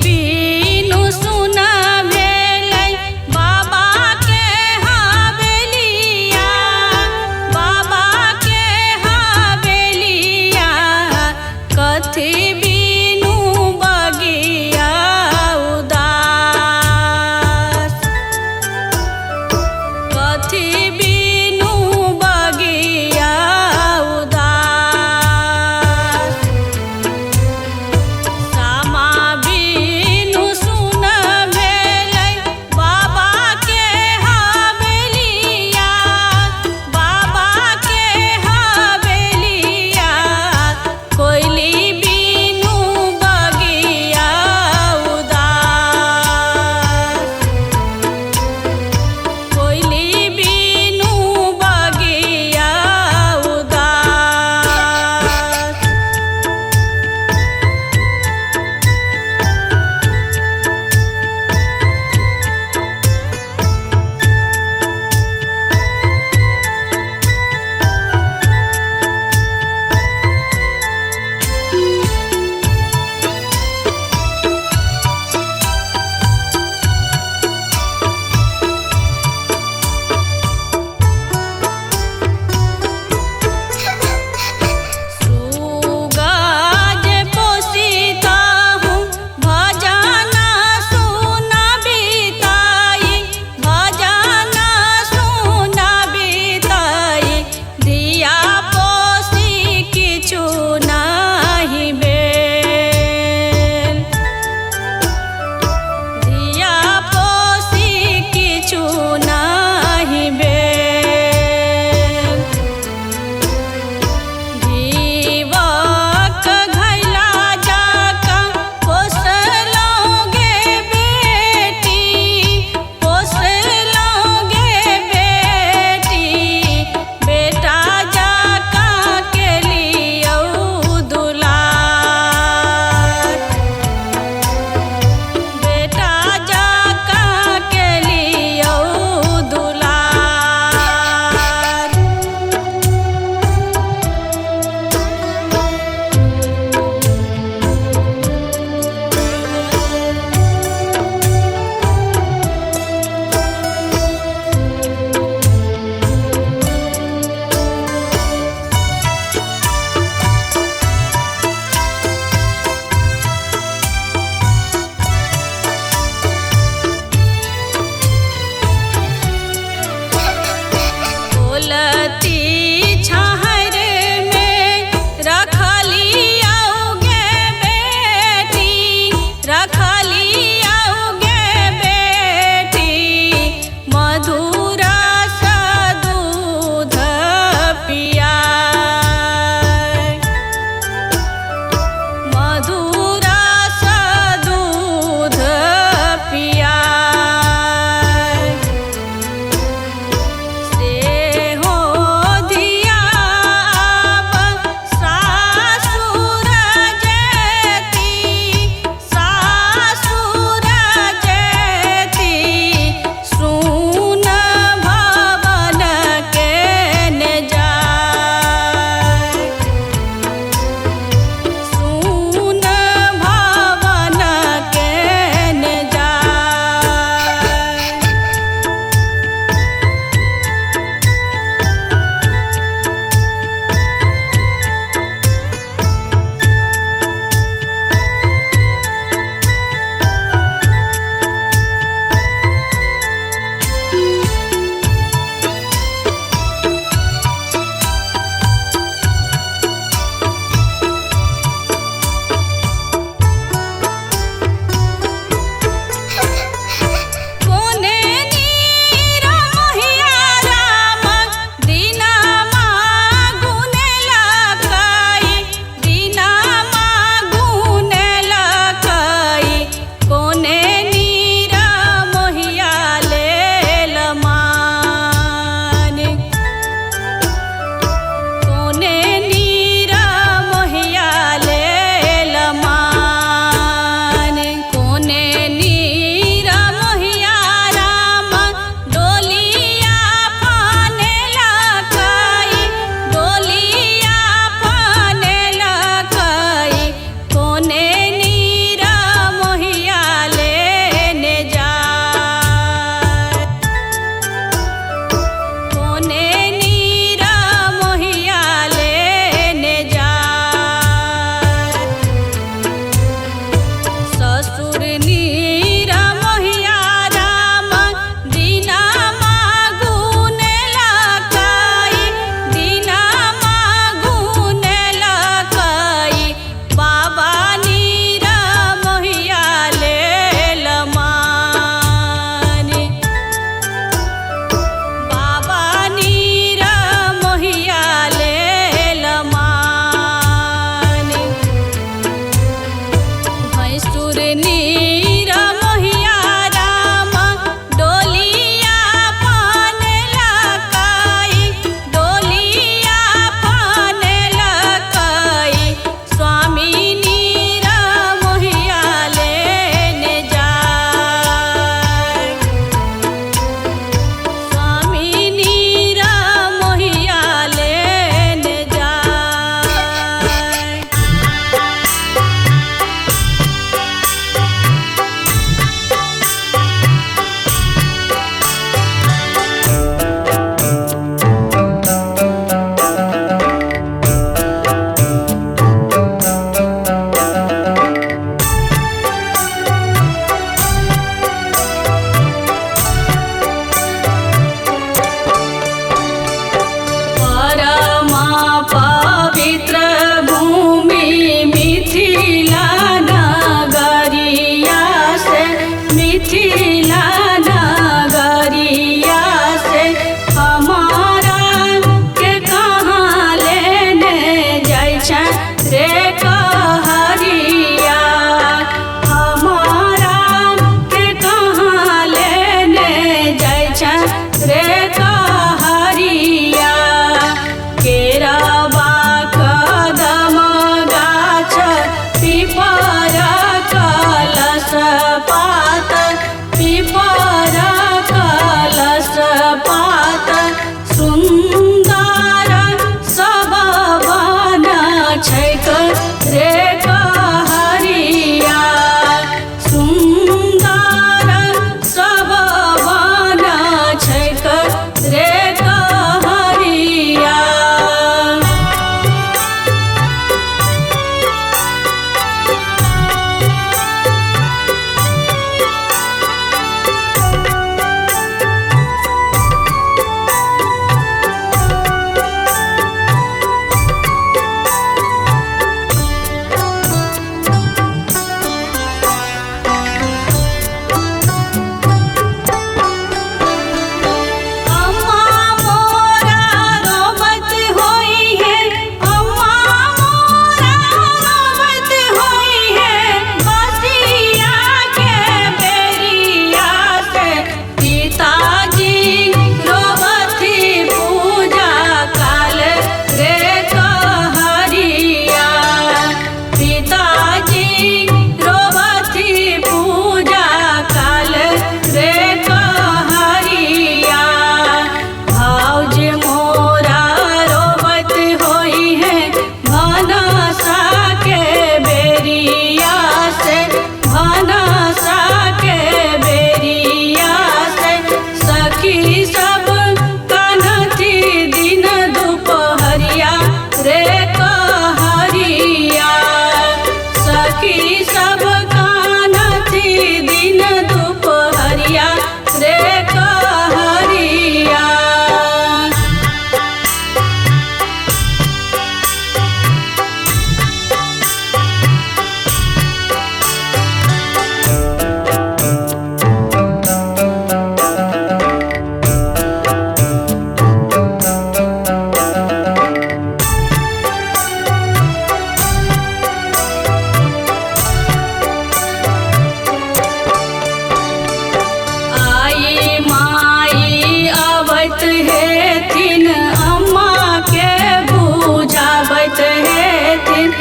बीनु सुना भेलै बाबा के हवेलिया, बाबा के हवेलिया। कथी बीनु बगिया उदास, कथी बीनु बगिया उदास। सामा बीनु असुर नीर मोहिया राम दीना मागुने लकाई दीना मागुने लकाई बाबा नीर मोहिया ले लमानी बाबा नीर मोहिया ले लमानी भैंसुर नीर मोहिया राम डोलिया पान लकाई डोलिया पान लकाई स्वामी नीर मोहिया लेने जाय स्वामी नीर मोहिया लेने जाय परमा पवित्र भूमि मिथिला नगरिया से मिथिला नगरिया से हमारा के कहाँ लेने जाइ छै रे कहरिया हमारा के कहाँ लेने जाइ छै रे कहरिया केरावा कदम गाछ पीपर कलश पात पीपर कलश पात सुन्दर सब बन छैक रे कहरिया सुन्दर सब बन छैक रे कहरिया अम्मा मोरा रोबत होई है अम्मा मोरा रोबत होई है बसिया के बेरिया से पिताजी रोबथी पूजा काल रे कहरिया पिताजी रोबथी पूजा काल रे कहरिया भाउज मोरा रोबत होई है भनसा के बेरिया से भनसा के बेरिया से सखी सब कान्हती दिन दुपहरिया रे कहरिया सखी सब कान्हती दिन दुपहरिया रे कहरिया आई माई अबैत हेथिन अम्मा के बुझाबैत हेथिन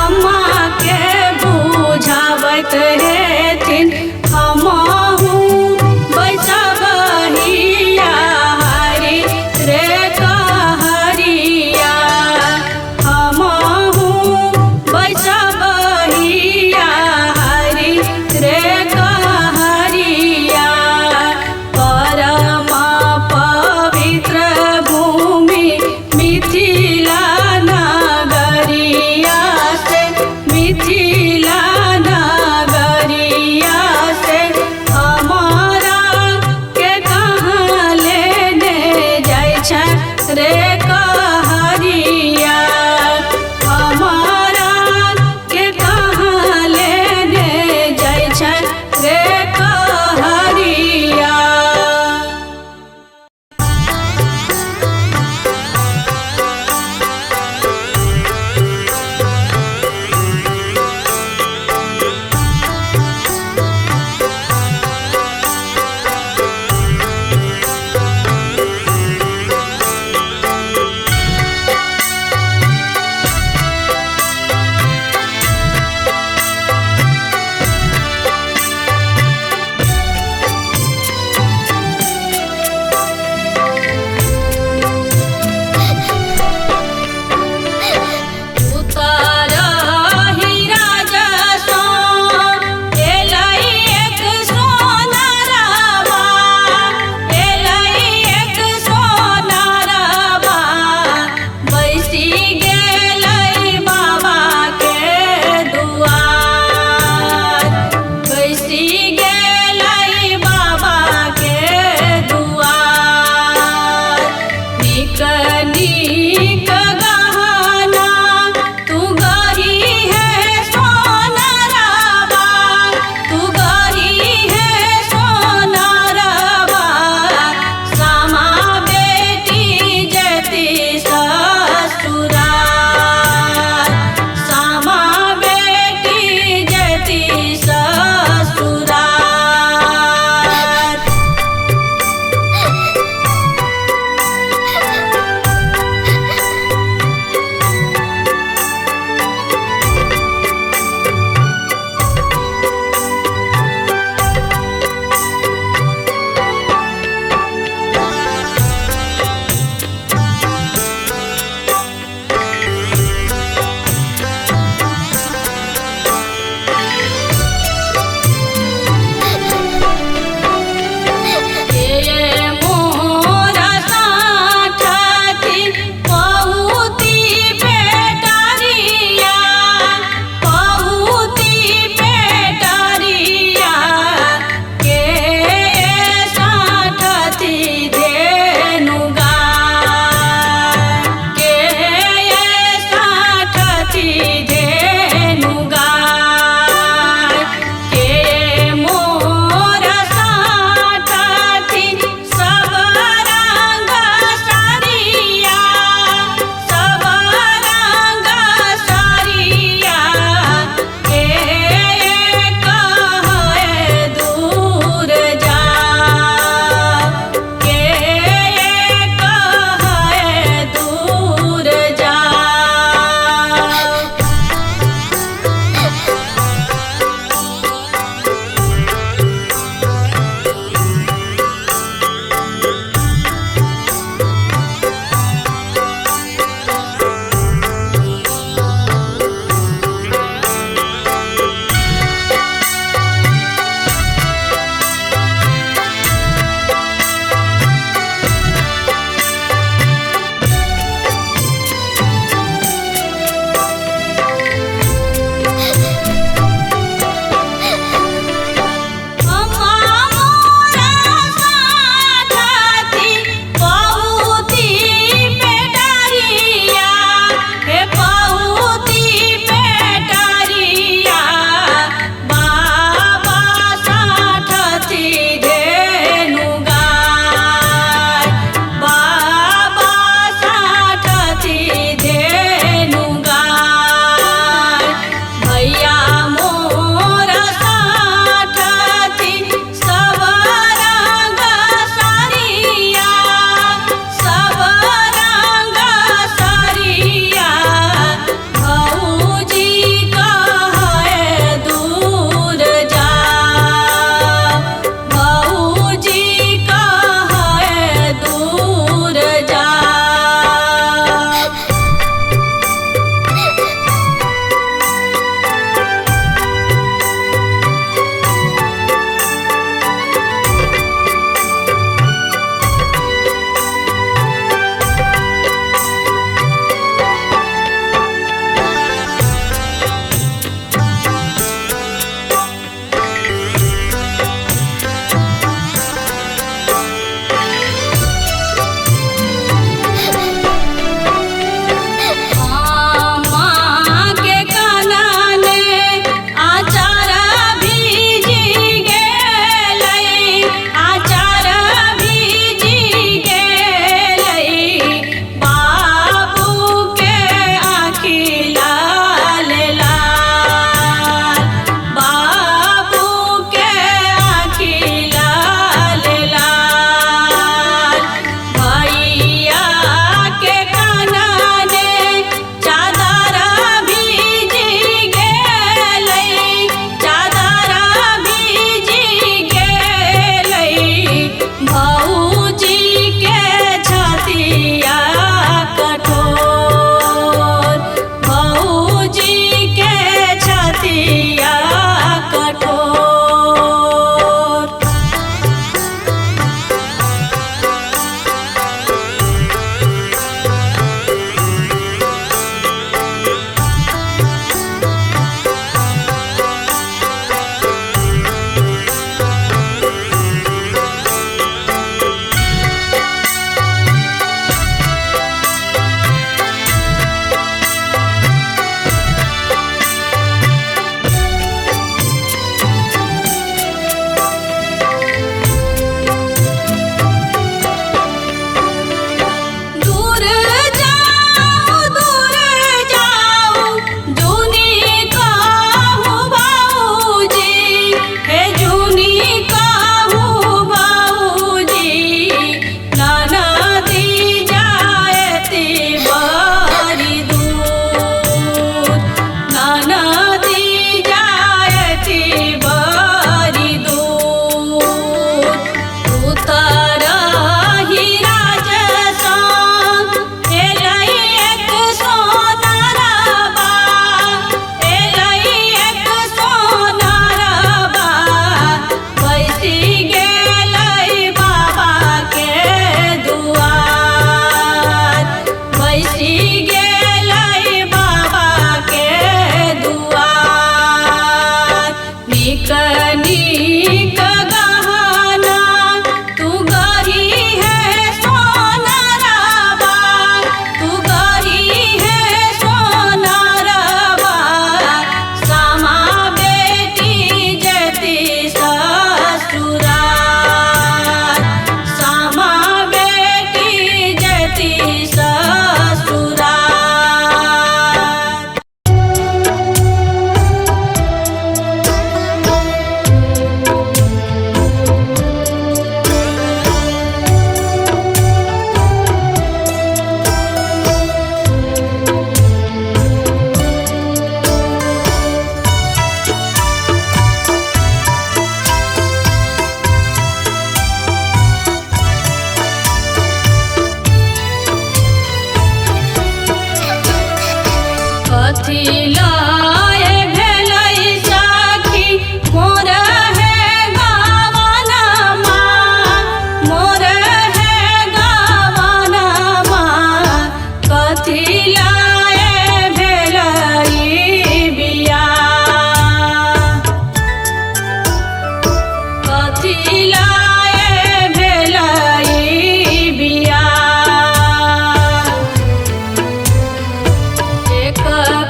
अम्मा के बुझाबैत हेथिन हमहू बैसबहिया हरि रे कहरिया हमहू बैसबहिया हरि रे कहरिया परमा पवित्र भूमि मिथिला नगरिया से मिथिला नगरिया नीक गहना तू गरी है सोनरवा, तू गरी है सोनरवा। सामा बेटी जति ससुराल, सामा बेटी जति ससुराल। कथी लाए भेलै सखी मोर है गवनमा, मोर है गवनमा। कथी लाए भेलै बियाह, कथी लाए भेलै बियाह। एक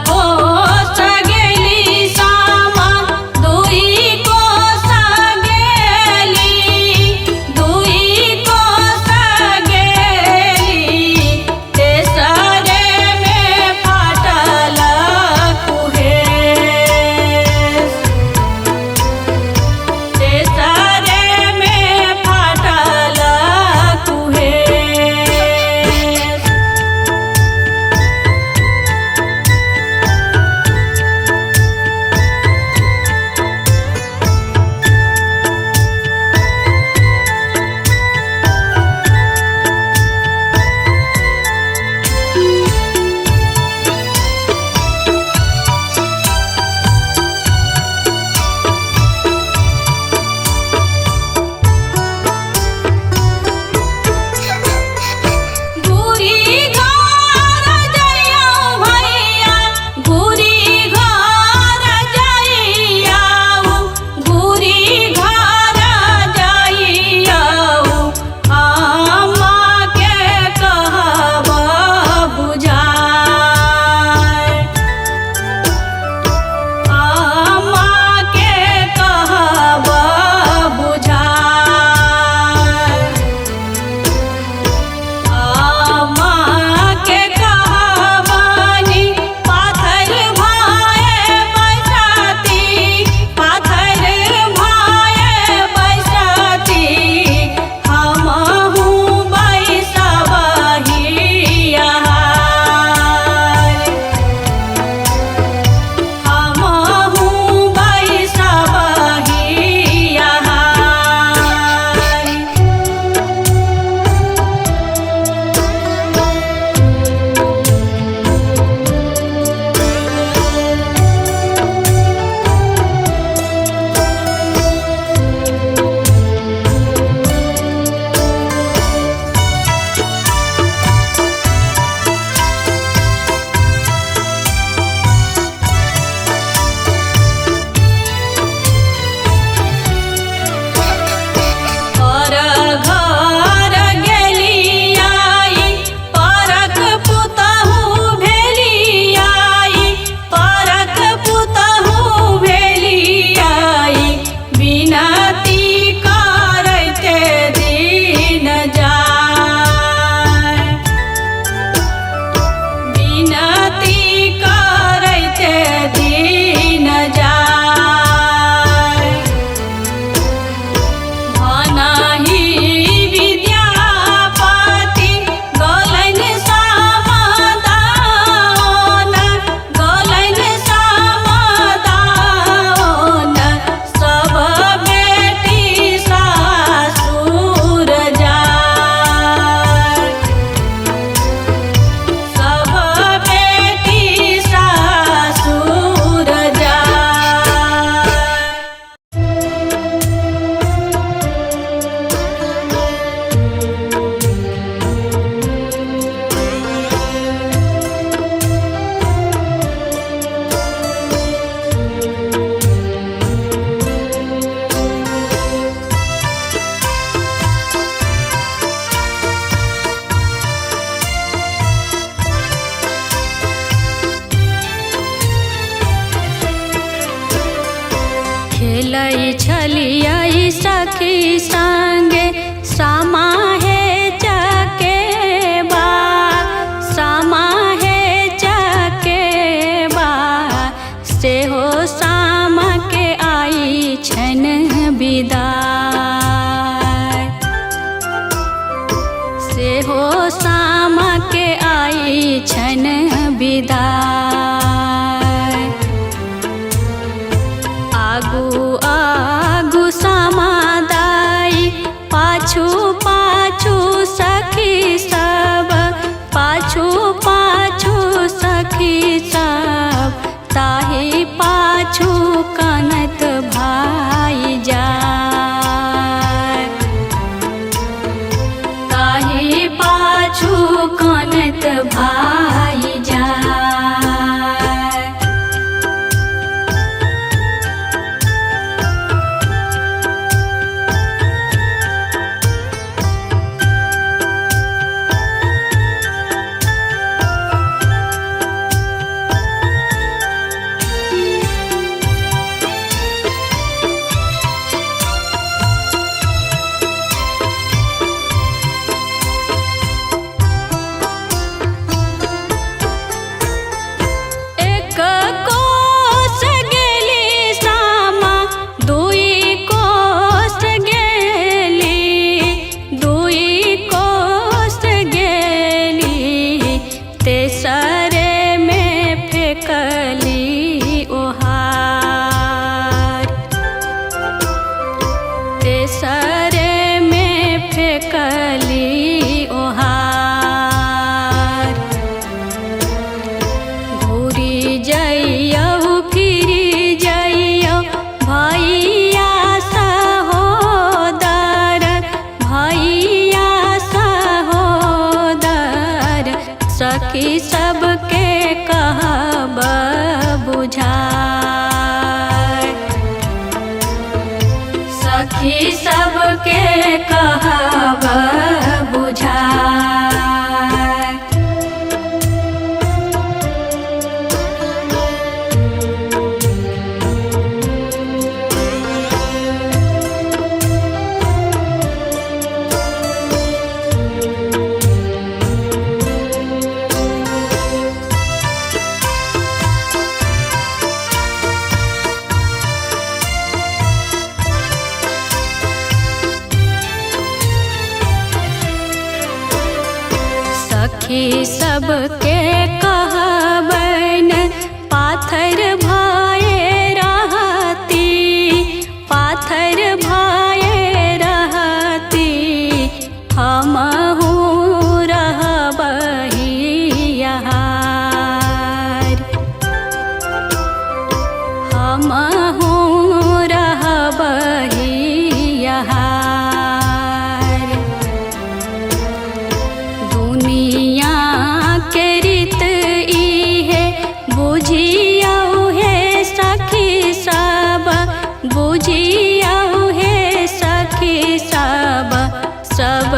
कोस गेली सामा, दुई कोस गेली, दुई कोस गेली। तेसरे में फाटल कुहेस, तेसरे में छलियै सखी संगे सामा हे चकेबा, सामा हे चकेबा से हो सामा के आई छन विदाई, से हो सामा के आई छन विदाई। आगू आगू सामा दाई पाछू पाछू सखी सब, पाछू पाछू सखी सब ताहि पाछू कानत भाई जाय, ताहि पाछू कानत भाई जाय। तेसरे में फेंकली ओहार, तेसरे में फेंकली ओहार। घूरी जइयौ फिरी जइयौ भैया सहोदर, भैया सहोदर सखी सबके कहब बुझाय, सखी सबके कहब बुझाय। सखी सबके कहबन पाथर भये रहती, पाथर भये रहती हमहू रहबही यहार, हमहू रहबही यहार। दुनिया के रीत इहे बुझियौ हे सखी सब, बुझियौ हे सखी सब, सब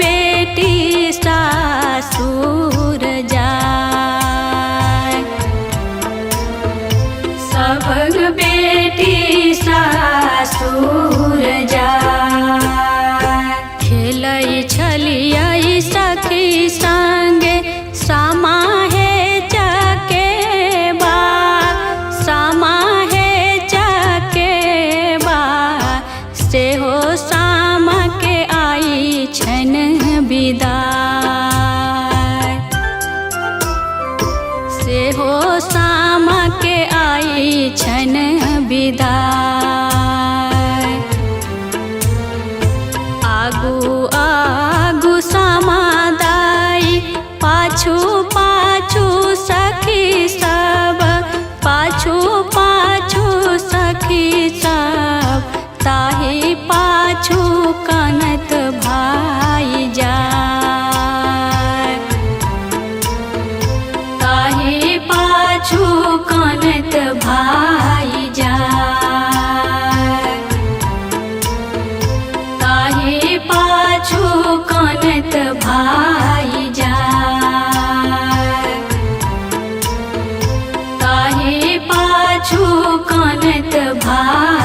बेटी सासुर जाय, सब बेटी सासुर जाय। खेलै छलियै सखी संगे सामा हे चकेबा, सामा हे चकेबा से हो सामा के आई छन विदाई, से हो सामा के आई छन विदाई। आगू आगू सामा दाई पाछू पाछू सखी सब, पाछू पाछू सखी सब ताहि पाछू कानत भाई जाय, ताहि पाछू कानत भाई जाय, ताहि पाछू कानत भाई जाय, ताहि पाछू कानत भाई।